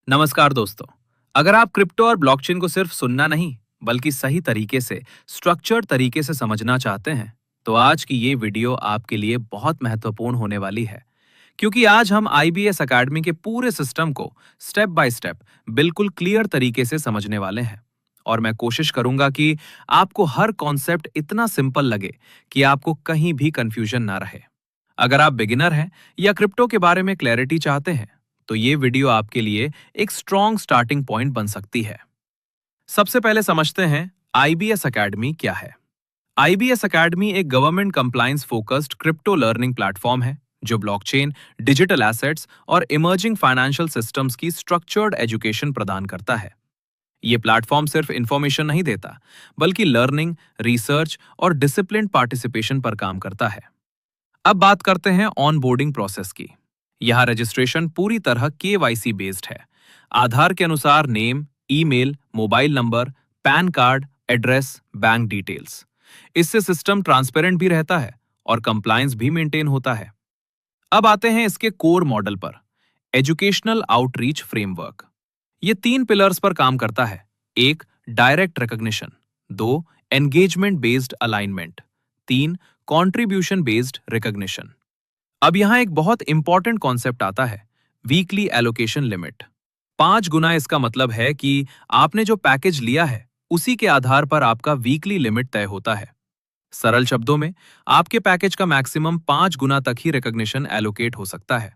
नमस्कार दोस्तों। अगर आप क्रिप्टो और ब्लॉकचेन को सिर्फ सुनना नहीं बल्कि सही तरीके से स्ट्रक्चर्ड तरीके से समझना चाहते हैं तो आज की ये वीडियो आपके लिए बहुत महत्वपूर्ण होने वाली है, क्योंकि आज हम आईबीएस एकेडमी के पूरे सिस्टम को स्टेप बाय स्टेप बिल्कुल क्लियर तरीके से समझने वाले हैं। और मैं कोशिश करूंगा कि आपको हर कॉन्सेप्ट इतना सिंपल लगे कि आपको कहीं भी कंफ्यूजन ना रहे। अगर आप बिगिनर हैं या क्रिप्टो के बारे में क्लैरिटी चाहते हैं तो ये वीडियो आपके लिए एक स्ट्रॉन्ग स्टार्टिंग पॉइंट बन सकती है। सबसे पहले समझते हैं आईबीएस एकेडमी क्या है। आईबीएस एकेडमी एक government compliance focused crypto learning platform है जो ब्लॉकचेन, डिजिटल एसेट्स और इमर्जिंग फाइनेंशियल सिस्टम्स की स्ट्रक्चर्ड एजुकेशन प्रदान करता है। ये प्लेटफॉर्म सिर्फ इंफॉर्मेशन नहीं देता बल्कि लर्निंग, रिसर्च और डिसिप्लिन पार्टिसिपेशन पर काम करता है। अब बात करते हैं ऑनबोर्डिंग प्रोसेस की। यहाँ रजिस्ट्रेशन पूरी तरह केवाईसी बेस्ड है। आधार के अनुसार name, email, mobile number, pan card, address, bank details. इससे सिस्टम ट्रांसपेरेंट भी रहता है और कंप्लायंस भी मेंटेन होता है। अब आते हैं इसके कोर मॉडल पर। एजुकेशनल आउटरीच फ्रेमवर्क ये 3 पिलर्स पर काम करता है। 1. Direct recognition, 2. Engagement based alignment, 3. Contribution based recognition. अब यहां एक बहुत इंपॉर्टेंट कॉन्सेप्ट आता है, वीकली एलोकेशन लिमिट। 5 गुना इसका मतलब है कि आपने जो पैकेज लिया है उसी के आधार पर आपका वीकली लिमिट तय होता है। सरल शब्दों में, आपके पैकेज का मैक्सिमम 5 गुना तक ही रिकॉग्निशन एलोकेट हो सकता है।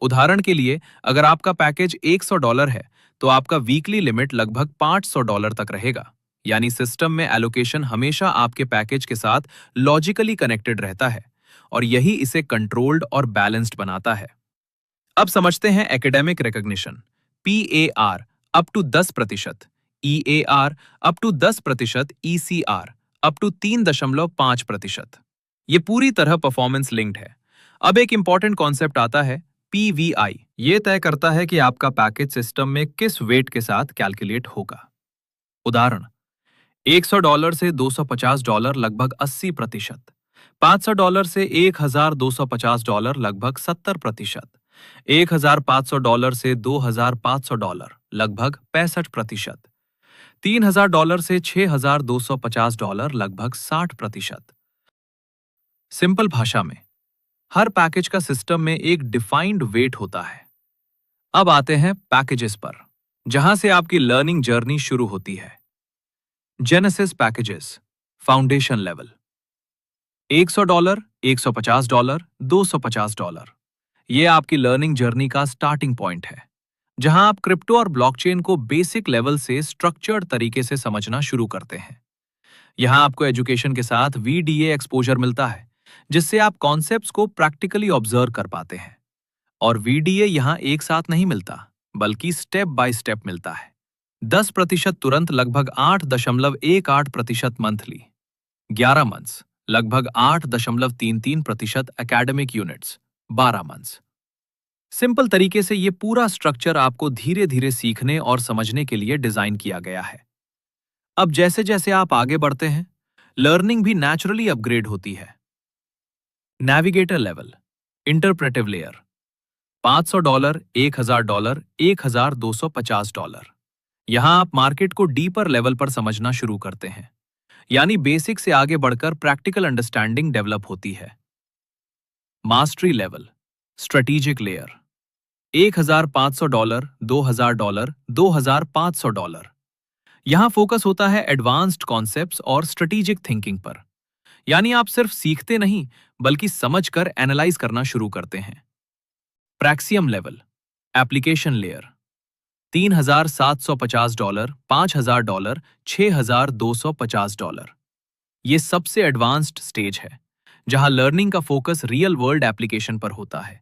उदाहरण के लिए, अगर आपका पैकेज $100 है तो आपका वीकली लिमिट लगभग $500 तक रहेगा। यानी सिस्टम में एलोकेशन हमेशा आपके पैकेज के साथ लॉजिकली कनेक्टेड रहता है और यही इसे कंट्रोल्ड और बैलेंस्ड बनाता है। अब समझते हैं academic recognition. PAR up to 10%, EAR up to 10%, ECR up to 3.5%। ये पूरी तरह परफॉर्मेंस लिंक्ड है। अब एक इंपॉर्टेंट कॉन्सेप्ट आता है PVI। ये तय करता है कि आपका पैकेज सिस्टम में किस वेट के साथ कैलकुलेट होगा। उदाहरण, $100 से $250 लगभग 80%, $500 से $1,250 लगभग 70%, $1,500 से $2,500 लगभग 65%, $3,000 से $6,250 लगभग 60%। सिंपल भाषा में, हर पैकेज का सिस्टम में एक डिफाइंड वेट होता है। अब आते हैं पैकेजेस पर, जहां से आपकी लर्निंग जर्नी शुरू होती है। Genesis packages, foundation level. $100, $150, $250। ये आपकी लर्निंग जर्नी का स्टार्टिंग पॉइंट है, जहां आप क्रिप्टो और ब्लॉकचेन को बेसिक लेवल से स्ट्रक्चर्ड तरीके से समझना शुरू करते हैं। यहां आपको एजुकेशन के साथ VDA एक्सपोजर मिलता है, जिससे आप कॉन्सेप्ट्स को प्रैक्टिकली ऑब्जर्व कर पाते हैं। और VDA यहां एक साथ नहीं मिलता, बल्कि स्टेप बाय स्टेप मिलता है। 10% तुरंत लगभग 8.18% मंथली, 11 मंथ्स लगभग 8.33% एकेडमिक यूनिट्स, 12 मंथ्स। सिंपल तरीके से ये पूरा स्ट्रक्चर आपको धीरे धीरे सीखने और समझने के लिए डिजाइन किया गया है। अब जैसे जैसे आप आगे बढ़ते हैं, लर्निंग भी नेचुरली अपग्रेड होती है। Navigator level, interpretive layer. $500, $1,000, $1,250। यहां आप मार्केट को डीपर लेवल पर समझना शुरू करते हैं, यानी बेसिक से आगे बढ़कर प्रैक्टिकल अंडरस्टैंडिंग डेवलप होती है। Mastery level, strategic layer. $1,500, $2,000, $2,500। यहां फोकस होता है एडवांस्ड कॉन्सेप्ट्स और स्ट्रेटेजिक थिंकिंग पर, यानी आप सिर्फ सीखते नहीं बल्कि समझकर एनालाइज करना शुरू करते हैं। प्रैक्सियम लेवल, एप्लीकेशन लेयर। $3,750, $5,000, $6,250। ये सबसे एडवांस्ड स्टेज है, जहां लर्निंग का फोकस रियल वर्ल्ड एप्लीकेशन पर होता है।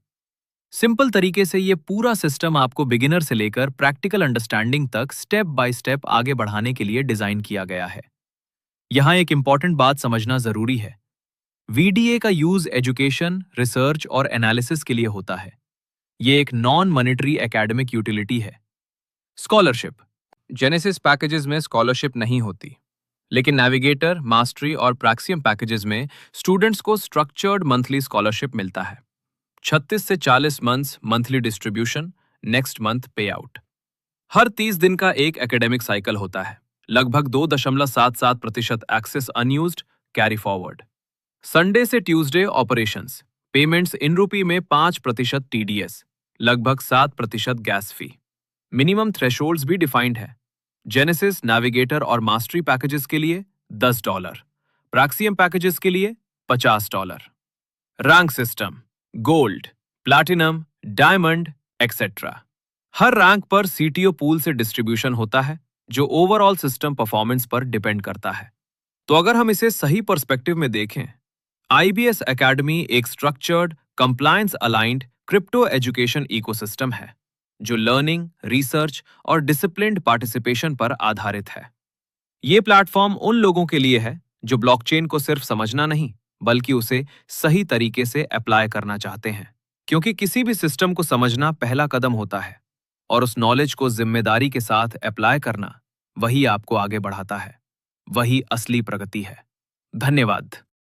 सिंपल तरीके से ये पूरा सिस्टम आपको बिगिनर से लेकर प्रैक्टिकल अंडरस्टैंडिंग तक स्टेप बाय स्टेप आगे बढ़ाने के लिए डिजाइन किया गया है। यहां एक इंपॉर्टेंट बात समझना जरूरी है। VDA का यूज एजुकेशन, रिसर्च और एनालिसिस के लिए होता है। ये एक नॉन मॉनेटरी एकेडमिक यूटिलिटी है। स्कॉलरशिप, जेनेसिस पैकेजेस में स्कॉलरशिप नहीं होती, लेकिन नेविगेटर, मास्टरी और प्रैक्सियम पैकेजेस में स्टूडेंट्स को स्ट्रक्चर्ड मंथली स्कॉलरशिप मिलता है। 36 से 40 months monthly distribution, next month पे आउट। हर 30 दिन का एक एकेडमिक साइकिल होता है। लगभग 2.77% excess unused carry forward. Sunday से Tuesday operations, payments in rupee में 5% टीडीएस, लगभग 7% गैस फी। मिनिमम थ्रेशोल्ड्स भी डिफाइंड है। जेनेसिस, नेविगेटर और मास्टरी पैकेजेस के लिए $10, प्रैक्सियम पैकेजेस के लिए $50। Rank system, gold, platinum, diamond, etcetera. हर रैंक पर सीटीओ पूल से डिस्ट्रीब्यूशन होता है, जो ओवरऑल सिस्टम परफॉर्मेंस पर डिपेंड करता है। तो अगर हम इसे सही पर्सपेक्टिव में देखें, आईबीएस एकेडमी एक structured, compliance aligned crypto education ecosystem है, जो लर्निंग, रिसर्च और डिसिप्लिन्ड पार्टिसिपेशन पर आधारित है। ये प्लेटफॉर्म उन लोगों के लिए है जो ब्लॉकचेन को सिर्फ समझना नहीं, बल्कि उसे सही तरीके से अप्लाई करना चाहते हैं। क्योंकि किसी भी सिस्टम को समझना पहला कदम होता है, और उस नॉलेज को जिम्मेदारी के साथ अप्लाई करना, वही आपको आगे बढ़ाता है। वही असली प्रगति है। धन्यवाद।